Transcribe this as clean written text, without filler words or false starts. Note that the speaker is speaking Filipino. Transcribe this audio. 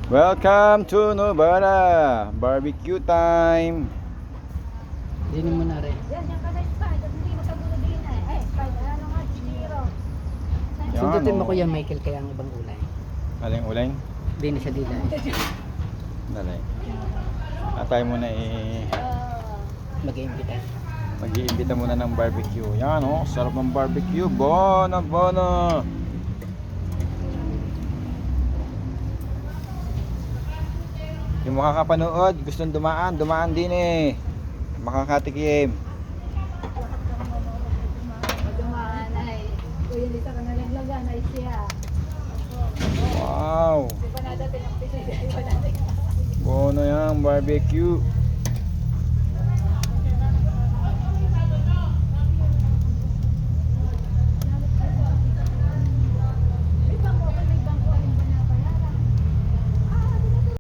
Welcome to Novara. Barbecue time. Dinin mo na rin. Yan, yung kanay pa. Hindi makagulo din eh. Ay, ano nga, chiniro. Yan, Sundutin mo oh. Kuya Michael kaya ang ibang ulay. Aling uling? Hindi na siya dilay. Dali. Atay mo na Mag-iimbita. mag-iimbita muna ng barbecue. Yan oh, sarap ng barbecue. Bona, bona. Yung makakapanood, gustong dumaan, dumaan din eh. Makakatikim. Dumaan ay. Kuya, dito ka nalaglagan ay siya. Wow. Di ba na dati ng piso? Di ba natin? Bona yan, barbecue.